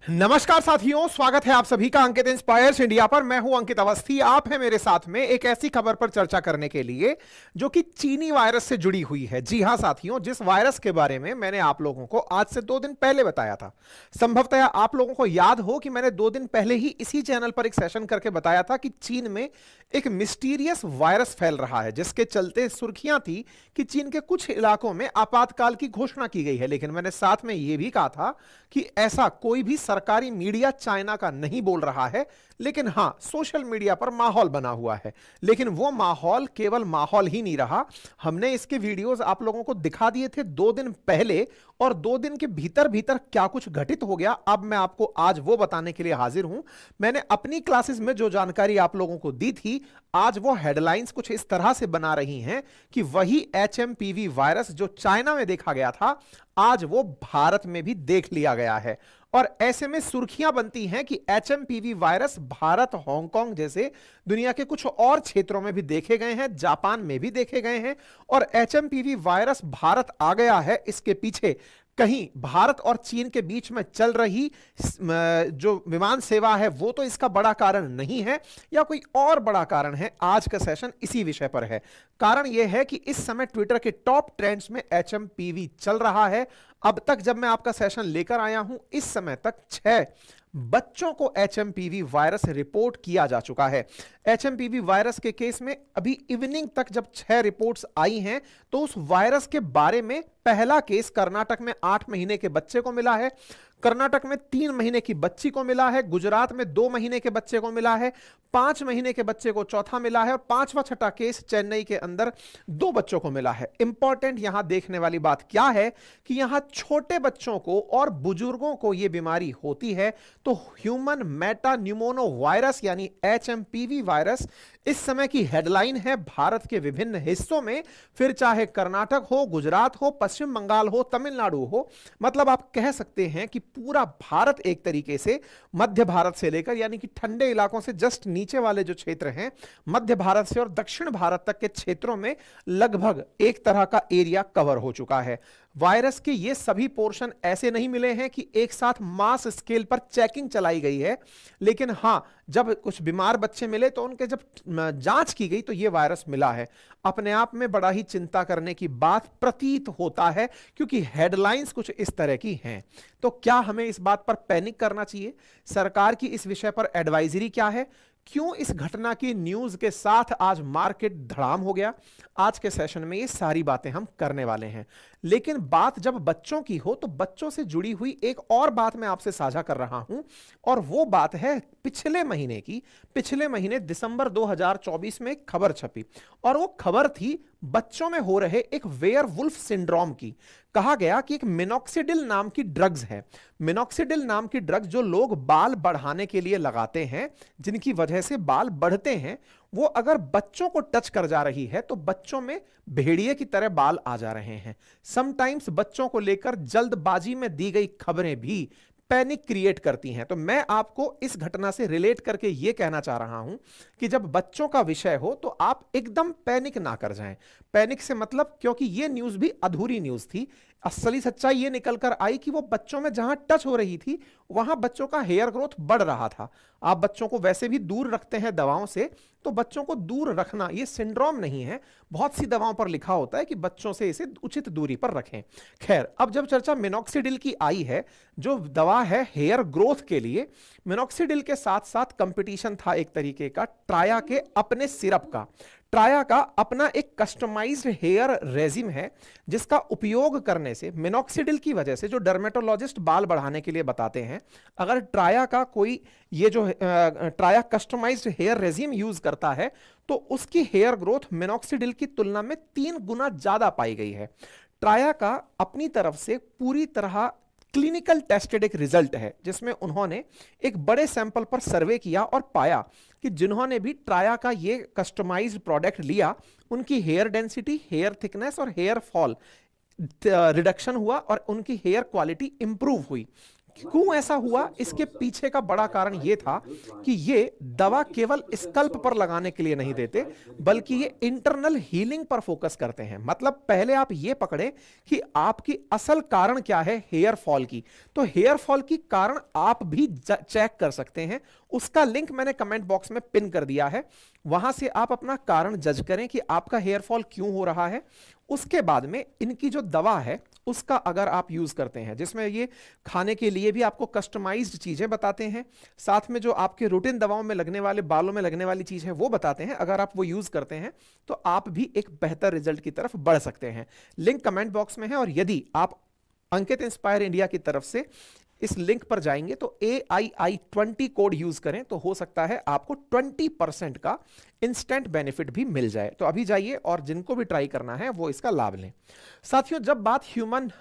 नमस्कार साथियों, स्वागत है आप सभी का अंकित इंस्पायर्स इंडिया पर। मैं हूं अंकित अवस्थी। आप हैं मेरे साथ में एक ऐसी खबर पर चर्चा करने के लिए जो कि चीनी वायरस से जुड़ी हुई है। जी हां साथियों, जिस वायरस के बारे में मैंने आप लोगों को आज से 2 दिन पहले बताया था। संभवतः आप लोगों को याद हो कि मैंने 2 दिन पहले ही इसी चैनल पर एक सेशन करके बताया था कि चीन में एक मिस्टीरियस वायरस फैल रहा है, जिसके चलते सुर्खियां थी कि चीन के कुछ इलाकों में आपातकाल की घोषणा की गई है। लेकिन मैंने साथ में यह भी कहा था कि ऐसा कोई भी सरकारी मीडिया चाइना का नहीं बोल रहा है, लेकिन हां, सोशल मीडिया पर माहौल बना हुआ है। लेकिन वो माहौल केवल माहौल ही नहीं रहा। हमने इसके वीडियोस आप लोगों को दिखा दिए थे 2 दिन पहले, और 2 दिन के भीतर भीतर क्या कुछ घटित हो गया, अब मैं आपको आज वो बताने के लिए हाजिर हूं। मैंने अपनी क्लासेस में जो जानकारी आप लोगों को दी थी, आज वो हेडलाइंस कुछ इस तरह से बना रही हैं कि वही एचएमपीवी वायरस जो चाइना में देखा गया था, आज वो भारत में भी देख लिया गया है। और ऐसे में सुर्खियां बनती हैं कि एचएमपीवी वायरस भारत, हांगकांग जैसे दुनिया के कुछ और क्षेत्रों में भी देखे गए हैं, जापान में भी देखे गए हैं। और एचएमपीवी वायरस भारत आ गया है, इसके पीछे कहीं भारत और चीन के बीच में चल रही जो विमान सेवा है वो तो इसका बड़ा कारण नहीं है, या कोई और बड़ा कारण है। आज का सेशन इसी विषय पर है। कारण यह है कि इस समय ट्विटर के टॉप ट्रेंड्स में एचएमपीवी चल रहा है। अब तक जब मैं आपका सेशन लेकर आया हूं, इस समय तक 6 बच्चों को एचएमपीवी वायरस रिपोर्ट किया जा चुका है। एचएमपीवी वायरस के केस में अभी इवनिंग तक जब 6 रिपोर्ट्स आई हैं, तो उस वायरस के बारे में पहला केस कर्नाटक में 8 महीने के बच्चे को मिला है, कर्नाटक में 3 महीने की बच्ची को मिला है, गुजरात में 2 महीने के बच्चे को मिला है, 5 महीने के बच्चे को चौथा मिला है, और 5वां छठा केस चेन्नई के अंदर 2 बच्चों को मिला है। इंपॉर्टेंट यहां देखने वाली बात क्या है कि यहां छोटे बच्चों को और बुजुर्गों को यह बीमारी होती है, तो ह्यूमन मेटा न्यूमोनो वायरस यानी एचएमपीवी वायरस इस समय की हेडलाइन है भारत के विभिन्न हिस्सों में। फिर चाहे कर्नाटक हो, गुजरात हो, पश्चिम बंगाल हो, तमिलनाडु हो, मतलब आप कह सकते हैं कि पूरा भारत एक तरीके से मध्य भारत से लेकर, यानी कि ठंडे इलाकों से जस्ट नीचे वाले जो क्षेत्र हैं, मध्य भारत से और दक्षिण भारत तक के क्षेत्रों में लगभग एक तरह का एरिया कवर हो चुका है। वायरस के ये सभी पोर्शन ऐसे नहीं मिले हैं कि एक साथ मास स्केल पर चेकिंग चलाई गई है, लेकिन हां, जब कुछ बीमार बच्चे मिले तो उनके जब जांच की गई तो यह वायरस मिला है। अपने आप में बड़ा ही चिंता करने की बात प्रतीत होता है, क्योंकि हेडलाइंस कुछ इस तरह की हैं। तो क्या हमें इस बात पर पैनिक करना चाहिए? सरकार की इस विषय पर एडवाइजरी क्या है? क्यों इस घटना की न्यूज के साथ आज मार्केट धड़ाम हो गया? आज के सेशन में ये सारी बातें हम करने वाले हैं। लेकिन बात जब बच्चों की हो तो बच्चों से जुड़ी हुई एक और बात मैं आपसे साझा कर रहा हूं, और वो बात है पिछले महीने की। पिछले महीने दिसंबर 2024 में एक खबर छपी, और वो खबर थी बच्चों में हो रहे एक वेयरवुल्फ सिंड्रोम की। कहा गया कि एक मिनॉक्सिडिल नाम की ड्रग्स है। मिनॉक्सिडिल नाम की ड्रग्स जो लोग बाल बढ़ाने के लिए लगाते हैं, जिनकी वजह से बाल बढ़ते हैं, वो अगर बच्चों को टच कर जा रही है तो बच्चों में भेड़िए की तरह बाल आ जा रहे हैं। समटाइम्स बच्चों को लेकर जल्दबाजी में दी गई खबरें भी पैनिक क्रिएट करती हैं। तो मैं आपको इस घटना से रिलेट करके यह कहना चाह रहा हूं कि जब बच्चों का विषय हो तो आप एकदम पैनिक ना कर जाएं। पैनिक से मतलब, क्योंकि यह न्यूज भी अधूरी न्यूज थी। असली सच्चाई यह निकल कर आई कि वो बच्चों में जहां टच हो रही थी, वहां बच्चों का हेयर ग्रोथ बढ़ रहा था। आप बच्चों को वैसे भी दूर रखते हैं दवाओं से, तो बच्चों को दूर रखना यह सिंड्रोम नहीं है। बहुत सी दवाओं पर लिखा होता है कि बच्चों से इसे उचित दूरी पर रखें। खैर, अब जब चर्चा मिनॉक्सिडिल की आई है, जो दवा है हेयर ग्रोथ के लिए, मिनॉक्सिडिल के साथ साथ कंपटीशन था एक तरीके का ट्राया के अपने सिरप का। ट्राया का अपना एक कस्टमाइज्ड हेयर रेजिम है, जिसका उपयोग करने से मिनॉक्सिडिल की वजह से, जो डर्मेटोलॉजिस्ट बाल बढ़ाने के लिए बताते हैं, अगर ट्राया का कोई ये जो ट्राया कस्टमाइज्ड हेयर रेजिम यूज करता है तो उसकी हेयर ग्रोथ मिनॉक्सिडिल की तुलना में 3 गुना ज्यादा पाई गई है। ट्राया का अपनी तरफ से पूरी तरह क्लिनिकल टेस्टेड एक रिजल्ट है, जिसमें उन्होंने एक बड़े सैंपल पर सर्वे किया और पाया कि जिन्होंने भी ट्राया का ये कस्टमाइज्ड प्रोडक्ट लिया, उनकी हेयर डेंसिटी, हेयर थिकनेस और हेयर फॉल रिडक्शन हुआ, और उनकी हेयर क्वालिटी इंप्रूव हुई। क्यों ऐसा हुआ, इसके पीछे का बड़ा कारण यह था कि ये दवा केवल स्कल्प पर लगाने के लिए नहीं देते, बल्कि ये इंटरनल हीलिंग पर फोकस करते हैं। मतलब पहले आप ये पकड़े कि आपकी असल कारण क्या है हेयर फॉल की, तो हेयर फॉल की कारण आप भी चेक कर सकते हैं। उसका लिंक मैंने कमेंट बॉक्स में पिन कर दिया है, वहां से आप अपना कारण जज करें कि आपका हेयर फॉल क्यों हो रहा है। उसके बाद में इनकी जो दवा है उसका अगर आप यूज करते हैं, जिसमें ये खाने के लिए भी आपको कस्टमाइज्ड चीजें बताते हैं, साथ में जो आपके रूटीन दवाओं में लगने वाले, बालों में लगने वाली चीज है वो बताते हैं, अगर आप वो यूज करते हैं तो आप भी एक बेहतर रिजल्ट की तरफ बढ़ सकते हैं। लिंक कमेंट बॉक्स में है, और यदि आप अंकित इंस्पायर इंडिया की तरफ से इस लिंक पर जाएंगे तो AII20 कोड यूज करें तो हो सकता है आपको 20% का इंस्टेंट बेनिफिट भी मिल जाए। तो अभी जाइए और जिनको भी ट्राई करना है वो इसका लाभ लें। साथियों, जब बात ह्यूमन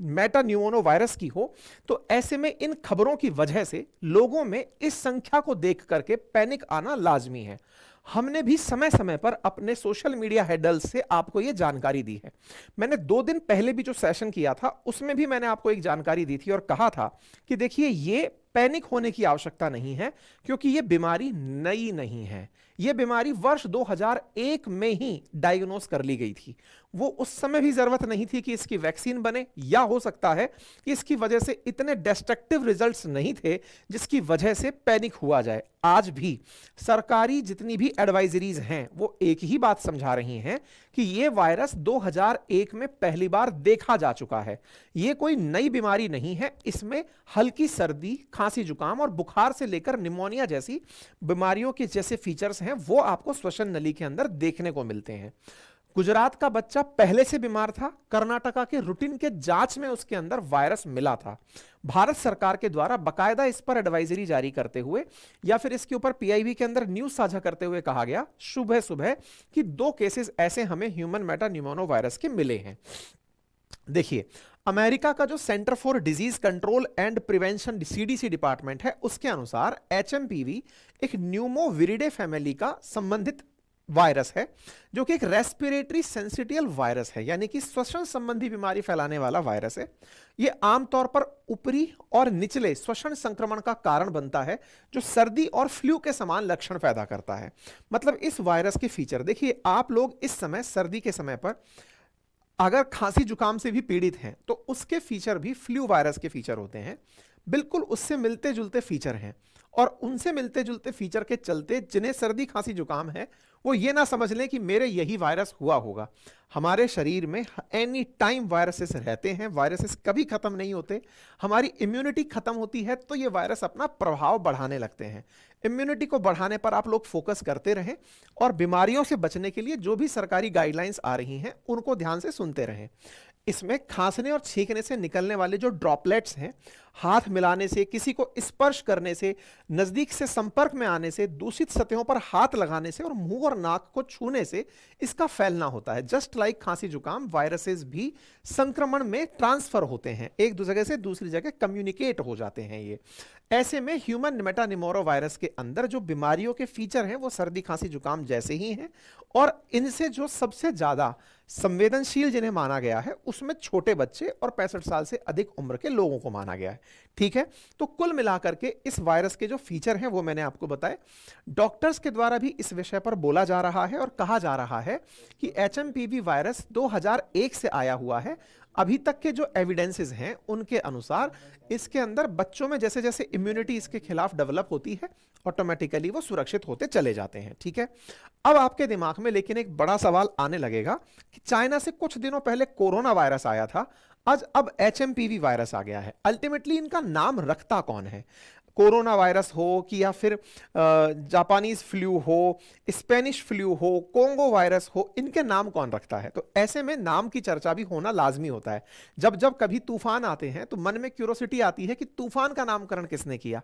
मेटान्यूमोनो वायरस की हो तो ऐसे में इन खबरों की वजह से लोगों में इस संख्या को देख करके पैनिक आना लाजमी है। हमने भी समय समय पर अपने सोशल मीडिया हैंडल्स से आपको यह जानकारी दी है। मैंने 2 दिन पहले भी जो सेशन किया था उसमें भी मैंने आपको एक जानकारी दी थी और कहा था कि देखिए ये पैनिक होने की आवश्यकता नहीं है, क्योंकि यह बीमारी नई नहीं है। यह बीमारी वर्ष 2001 में ही डायग्नोस कर ली गई थी। वो उस समय भी जरूरत नहीं थी कि इसकी वैक्सीन बने, या हो सकता है कि इसकी वजह से इतने डिस्ट्रक्टिव रिजल्ट्स नहीं थे जिसकी वजह से पैनिक हुआ जाए। आज भी सरकारी जितनी भी एडवाइजरीज हैं वो एक ही बात समझा रही हैं कि यह वायरस 2001 में पहली बार देखा जा चुका है। यह कोई नई बीमारी नहीं है। इसमें हल्की सर्दी, खांसी, जुकाम और बुखार से लेकर निमोनिया जैसी बीमारियों के जैसे फीचर्स हैं वो आपको श्वसन नली के अंदर देखने को मिलते हैं। गुजरात का बच्चा पहले से बीमार था, कर्नाटका के रूटीन के जांच में उसके अंदर वायरस मिला था। भारत सरकार के द्वारा बकायदा इस पर एडवाइजरी जारी करते हुए या फिर इसके ऊपर PIB के अंदर न्यूज साझा करते हुए कहा गया सुबह सुबह कि 2 केसेस ऐसे हमें ह्यूमन मेटान्यूमोनो वायरस के मिले हैं। देखिए, अमेरिका का जो centre for disease control and prevention CDC department है, उसके अनुसार HMPV एक न्यूमोविरिडे फैमिली का संबंधित वायरस है, जो कि एक रेस्पिरेटरी सेंसिटियल वायरस है, यानी कि श्वसन संबंधी बीमारी फैलाने वाला वायरस है। यह आमतौर पर ऊपरी और निचले श्वसन संक्रमण का कारण बनता है, जो सर्दी और फ्लू के समान लक्षण पैदा करता है। मतलब इस वायरस के फीचर देखिए, आप लोग इस समय सर्दी के समय पर अगर खांसी जुकाम से भी पीड़ित हैं तो उसके फीचर भी फ्लू वायरस के फीचर होते हैं, बिल्कुल उससे मिलते जुलते फीचर हैं। और उनसे मिलते जुलते फीचर के चलते जिन्हें सर्दी खांसी जुकाम है वो ये ना समझ लें कि मेरे यही वायरस हुआ होगा। हमारे शरीर में एनी टाइम वायरसेस रहते हैं, वायरसेस कभी खत्म नहीं होते। हमारी इम्यूनिटी खत्म होती है तो ये वायरस अपना प्रभाव बढ़ाने लगते हैं। इम्यूनिटी को बढ़ाने पर आप लोग फोकस करते रहें और बीमारियों से बचने के लिए जो भी सरकारी गाइडलाइंस आ रही हैं उनको ध्यान से सुनते रहें। इसमें खांसने और छींकने से निकलने वाले जो ड्रॉपलेट्स हैं, हाथ मिलाने से, किसी को स्पर्श करने से, नजदीक से संपर्क में आने से, दूषित सतहों पर हाथ लगाने से और मुंह और नाक को छूने से इसका फैलना होता है। जस्ट लाइक खांसी जुकाम, वायरसेस भी संक्रमण में ट्रांसफर होते हैं, एक दूसरे जगह से दूसरी जगह कम्युनिकेट हो जाते हैं। ये ऐसे में ह्यूमन मेटान्यूमोनो वायरस के अंदर जो बीमारियों के फीचर हैं वो सर्दी खांसी जुकाम जैसे ही हैं, और इनसे जो सबसे ज्यादा संवेदनशील जिन्हें माना गया है उसमें छोटे बच्चे और 65 साल से अधिक उम्र के लोगों को माना गया है। ठीक है, तो कुल मिलाकर के इस वायरस के जो फीचर हैं वो मैंने आपको बताए। डॉक्टर्स के द्वारा भी इस विषय पर बोला जा रहा है और कहा जा रहा है कि HMPV वायरस 2001 से आया हुआ है। अभी तक के जो एविडेंसेस हैं उनके अनुसार इसके अंदर बच्चों में जैसे जैसे इम्यूनिटी इसके खिलाफ डेवलप होती है ऑटोमेटिकली वो सुरक्षित होते चले जाते हैं। ठीक है, अब आपके दिमाग में लेकिन एक बड़ा सवाल आने लगेगा कि चाइना से कुछ दिनों पहले कोरोना वायरस आया था, आज अब HMPV वायरस आ गया है। अल्टीमेटली इनका नाम रखता कौन है? कोरोना वायरस हो कि या फिर जापानीज फ्लू हो, स्पेनिश फ्लू हो, कोंगो वायरस हो, इनके नाम कौन रखता है? तो ऐसे में नाम की चर्चा भी होना लाजमी होता है। जब जब कभी तूफान आते हैं तो मन में क्यूरोसिटी आती है कि तूफान का नामकरण किसने किया।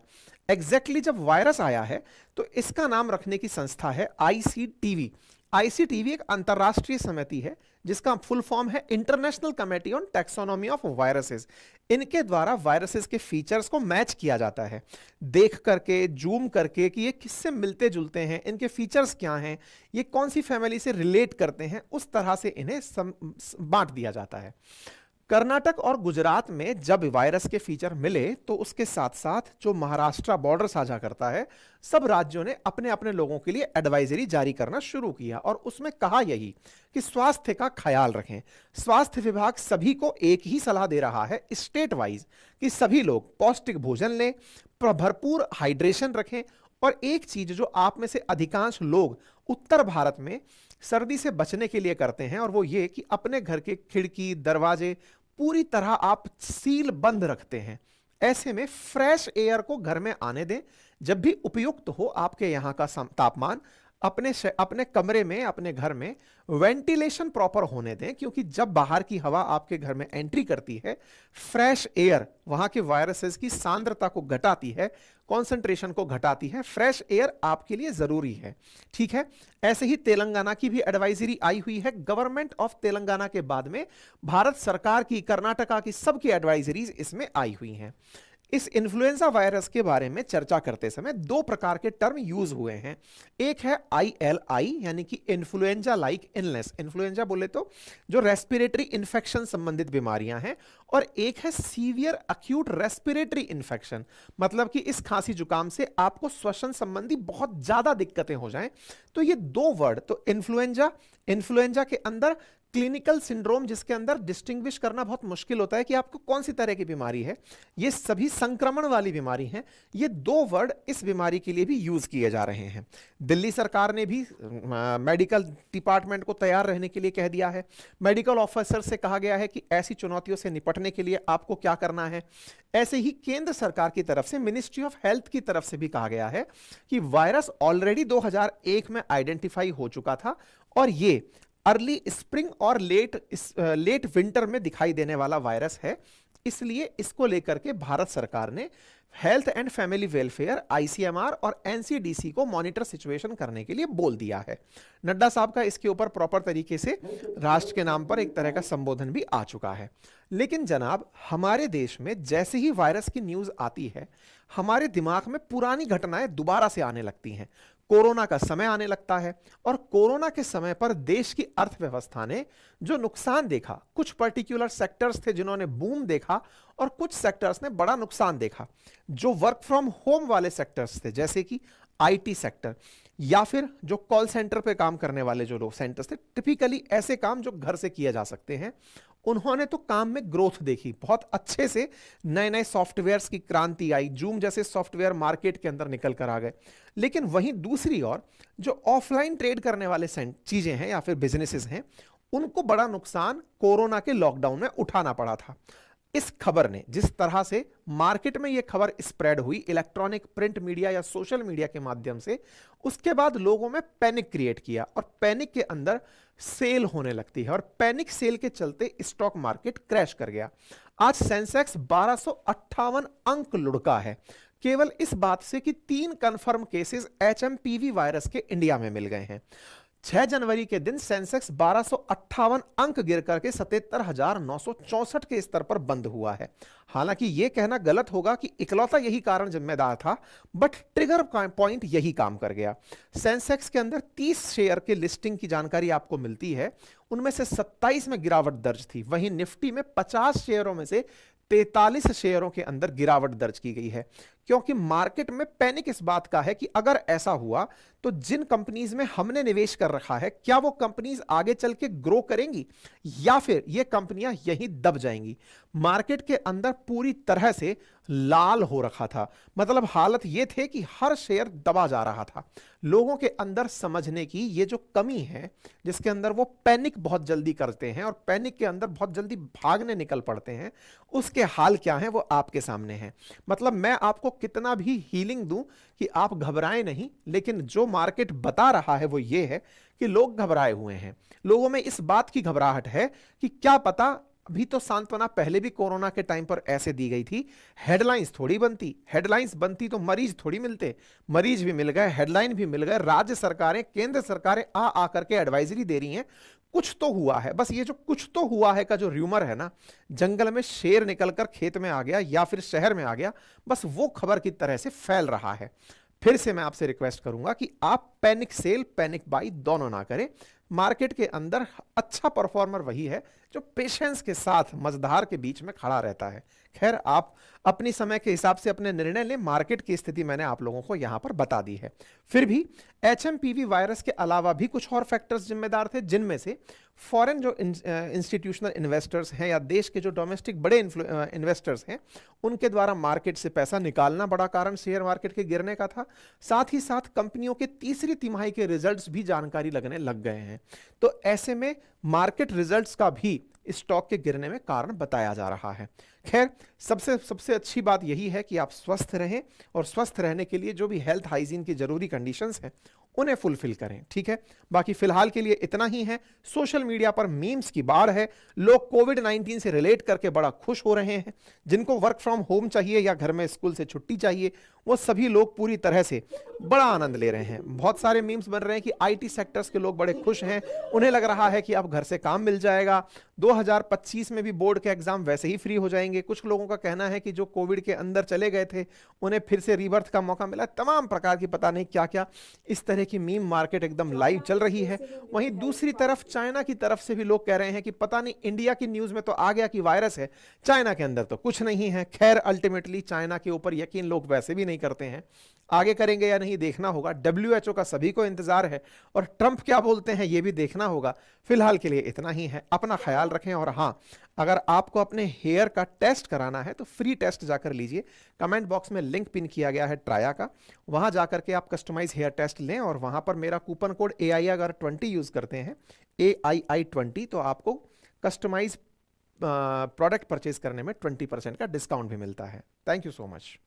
एग्जैक्टली जब वायरस आया है तो इसका नाम रखने की संस्था है ICTV। ICTV एक अंतरराष्ट्रीय समिति है जिसका फुल फॉर्म है international committee on taxonomy of viruses. इनके द्वारा वायरसेस के फीचर्स को मैच किया जाता है, देख करके, जूम करके कि ये किससे मिलते जुलते हैं, इनके फीचर्स क्या हैं, ये कौन सी फैमिली से रिलेट करते हैं, उस तरह से इन्हें बांट दिया जाता है। कर्नाटक और गुजरात में जब वायरस के फीचर मिले तो उसके साथ साथ जो महाराष्ट्र बॉर्डर साझा करता है, सब राज्यों ने अपने अपने लोगों के लिए एडवाइजरी जारी करना शुरू किया और उसमें कहा यही कि स्वास्थ्य का ख्याल रखें। स्वास्थ्य विभाग सभी को एक ही सलाह दे रहा है स्टेट वाइज कि सभी लोग पौष्टिक भोजन लें, भरपूर हाइड्रेशन रखें और एक चीज जो आप में से अधिकांश लोग उत्तर भारत में सर्दी से बचने के लिए करते हैं और वो ये कि अपने घर के खिड़की दरवाजे पूरी तरह आप सील बंद रखते हैं। ऐसे में फ्रेश एयर को घर में आने दें। जब भी उपयुक्त हो आपके यहां का तापमान, अपने कमरे में, अपने घर में वेंटिलेशन प्रॉपर होने दें, क्योंकि जब बाहर की हवा आपके घर में एंट्री करती है, फ्रेश एयर वहां के वायरसेस की सांद्रता को घटाती है, कॉन्सेंट्रेशन को घटाती है। फ्रेश एयर आपके लिए जरूरी है, ठीक है। ऐसे ही तेलंगाना की भी एडवाइजरी आई हुई है। गवर्नमेंट ऑफ तेलंगाना के बाद में भारत सरकार की, कर्नाटका की, सबकी एडवाइजरीज इसमें आई हुई हैं। इस इन्फ्लुएंजा वायरस के बारे में चर्चा करते समय दो प्रकार के टर्म यूज हुए हैं। एक है ILI यानी कि इन्फ्लुएंजा लाइक इलनेस, इन्फ्लुएंजा बोले तो जो रेस्पिरेटरी इंफेक्शन संबंधित बीमारियां हैं, और एक है सीवियर अक्यूट रेस्पिरेटरी इंफेक्शन, मतलब कि इस खांसी जुकाम से आपको श्वसन संबंधी बहुत ज्यादा दिक्कतें हो जाएं। तो ये दो वर्ड, तो इन्फ्लुएंजा के अंदर क्लिनिकल सिंड्रोम, जिसके अंदर डिस्टिंग्विश करना बहुत मुश्किल होता है कि आपको कौन सी तरह की बीमारी है, ये सभी संक्रमण वाली बीमारी हैं। ये दो वर्ड इस बीमारी के लिए भी यूज किए जा रहे हैं। दिल्ली सरकार ने भी मेडिकल डिपार्टमेंट को तैयार रहने के लिए कह दिया है। मेडिकल ऑफिसर से कहा गया है कि ऐसी चुनौतियों से निपटने के लिए आपको क्या करना है। ऐसे ही केंद्र सरकार की तरफ से, मिनिस्ट्री ऑफ हेल्थ की तरफ से भी कहा गया है कि वायरस ऑलरेडी 2001 में आइडेंटिफाई हो चुका था और ये अर्ली स्प्रिंग और लेट विंटर में दिखाई देने वाला वायरस है। इसलिए इसको लेकर के भारत सरकार ने health and family welfare, ICMR और NCDC को मॉनिटर सिचुएशन करने के लिए बोल दिया है। नड्डा साहब का इसके ऊपर प्रॉपर तरीके से राष्ट्र के नाम पर एक तरह का संबोधन भी आ चुका है। लेकिन जनाब, हमारे देश में जैसे ही वायरस की न्यूज आती है, हमारे दिमाग में पुरानी घटनाएं दोबारा से आने लगती हैं। कोरोना का समय आने लगता है और कोरोना के समय पर देश की अर्थव्यवस्था ने जो नुकसान देखा, कुछ पर्टिकुलर सेक्टर्स थे जिन्होंने बूम देखा और कुछ सेक्टर्स ने बड़ा नुकसान देखा। जो वर्क फ्रॉम होम वाले सेक्टर्स थे, जैसे कि IT सेक्टर या फिर जो कॉल सेंटर पे काम करने वाले जो लोग सेंटर्स थे, टिपिकली ऐसे काम जो घर से किए जा सकते हैं, उन्होंने तो काम में ग्रोथ देखी। बहुत अच्छे से नए नए सॉफ्टवेयर्स की क्रांति आई, जूम जैसे सॉफ्टवेयर मार्केट के अंदर निकल कर आ गए। लेकिन वहीं दूसरी ओर जो ऑफलाइन ट्रेड करने वाले चीजें हैं या फिर बिजनेसेस हैं, उनको बड़ा नुकसान कोरोना के लॉकडाउन में उठाना पड़ा था। इस खबर ने, जिस तरह से मार्केट में यह खबर स्प्रेड हुई इलेक्ट्रॉनिक, प्रिंट मीडिया या सोशल मीडिया के माध्यम से, उसके बाद लोगों में पैनिक क्रिएट किया और पैनिक के अंदर सेल होने लगती है और पैनिक सेल के चलते स्टॉक मार्केट क्रैश कर गया। आज सेंसेक्स 1258 अंक लुढ़का है, केवल इस बात से कि 3 कंफर्म केसेस HMPV वायरस के इंडिया में मिल गए हैं। 6 जनवरी के दिन सेंसेक्स 1258 अंक गिर करके 77,964 के स्तर पर बंद हुआ है। हालांकि यह कहना गलत होगा कि इकलौता यही कारण जिम्मेदार था, बट ट्रिगर पॉइंट यही काम कर गया। सेंसेक्स के अंदर 30 शेयर के लिस्टिंग की जानकारी आपको मिलती है, उनमें से 27 में गिरावट दर्ज थी। वहीं निफ्टी में 50 शेयरों में से 43 शेयरों के अंदर गिरावट दर्ज की गई है, क्योंकि मार्केट में पैनिक इस बात का है कि अगर ऐसा हुआ तो जिन कंपनीज में हमने निवेश कर रखा है, क्या वो कंपनीज आगे चल के ग्रो करेंगी या फिर ये कंपनियां यहीं दब जाएंगी। मार्केट के अंदर पूरी तरह से लाल हो रखा था, मतलब हालत ये थे कि हर शेयर दबा जा रहा था। लोगों के अंदर समझने की ये जो कमी है, जिसके अंदर वो पैनिक बहुत जल्दी करते हैं और पैनिक के अंदर बहुत जल्दी भागने निकल पड़ते हैं, उसके हाल क्या है वो आपके सामने है। मतलब मैं आपको कितना भी हीलिंग दूं कि आप घबराएं नहीं, लेकिन जो मार्केट बता रहा है वो ये है कि लोग घबराए हुए हैं। लोगों में इस बात की घबराहट है कि क्या पता, अभी तो सांत्वना पहले भी कोरोना के टाइम पर ऐसे दी गई थी, हेडलाइंस थोड़ी बनती, हेडलाइंस बनती तो मरीज थोड़ी मिलते, मरीज भी मिल गए, हेडलाइन भी मिल गए। राज्य सरकारें, केंद्र सरकारें आ करके एडवाइजरी दे रही हैं, कुछ तो हुआ है। बस ये जो कुछ तो हुआ है का जो र्यूमर है ना, जंगल में शेर निकलकर खेत में आ गया या फिर शहर में आ गया, बस वो खबर की तरह से फैल रहा है। फिर से मैं आपसे रिक्वेस्ट करूंगा कि आप पैनिक सेल, पैनिक बाई दोनों ना करें। मार्केट के अंदर अच्छा परफॉर्मर वही है जो पेशेंस के साथ मझधार के बीच में खड़ा रहता है। खैर, आप अपनी समय के हिसाब से अपने निर्णय लें। मार्केट की स्थिति मैंने आप लोगों को यहां पर बता दी है। फिर भी एचएमपीवी वायरस के अलावा भी कुछ और फैक्टर्स जिम्मेदार थे, जिनमें से फॉरेन जो इंस्टीट्यूशनल इन्वेस्टर्स हैं या देश के जो डोमेस्टिक बड़े इन्वेस्टर्स हैं, उनके द्वारा मार्केट से पैसा निकालना बड़ा कारण शेयर मार्केट के गिरने का था। साथ ही साथ कंपनियों के तीसरी तिमाही के रिजल्ट्स भी जानकारी लगने लग गए हैं। तो ऐसे में मार्केट रिजल्ट्स का भी स्टॉक के गिरने में कारण बताया जा रहा है। खैर, सबसे अच्छी बात यही है कि आप स्वस्थ रहें, और स्वस्थ रहने के लिए जो भी हेल्थ हाइजीन की जरूरी कंडीशंस हैं उन्हें फुलफिल करें। ठीक है, बाकी फिलहाल के लिए इतना ही है। सोशल मीडिया पर मीम्स की बाढ़ है। लोग कोविड-19 से रिलेट करके बड़ा खुश हो रहे हैं। जिनको वर्क फ्रॉम होम चाहिए या घर में स्कूल से छुट्टी चाहिए, वो सभी लोग पूरी तरह से बड़ा आनंद ले रहे हैं। बहुत सारे मीम्स बन रहे हैं कि आईटी सेक्टर्स के लोग बड़े खुश हैं। उन्हें लग रहा है कि अब घर से काम मिल जाएगा। 2025 में भी बोर्ड के एग्जाम वैसे ही फ्री हो जाएंगे। कुछ लोगों का कहना है कि जो कोविड के अंदर चले गए थे उन्हें फिर से रीबर्थ का मौका मिला। तमाम प्रकार की पता नहीं क्या क्या इस तरह की मीम मार्केट एकदम लाइव चल रही है। वहीं दूसरी तरफ चाइना की तरफ से भी लोग कह रहे हैं कि पता नहीं, इंडिया की न्यूज में तो आ गया कि वायरस है, चाइना के अंदर तो कुछ नहीं है। खैर, अल्टीमेटली चाइना के ऊपर यकीन लोग वैसे भी नहीं करते हैं। आगे करेंगे या नहीं देखना होगा। WHO का सभी को इंतजार है, और ट्रंप क्या बोलते हैं ये भी देखना होगा। फिलहाल के लिए इतना ही है। अपना ख्याल रखें, और हाँ, अगर आपको अपने हेयर का टेस्ट कराना है तो फ्री टेस्ट जाकर लीजिए। कमेंट बॉक्स में लिंक पिन किया गया है ट्राया का, वहां जाकर के आप कस्टमाइज हेयर टेस्ट लें, और वहां पर मेरा कूपन कोड AI अगर 20 यूज करते हैं, AII20, तो आपको कस्टमाइज प्रोडक्ट परचेज करने में 20% का डिस्काउंट भी मिलता है। Thank you so much.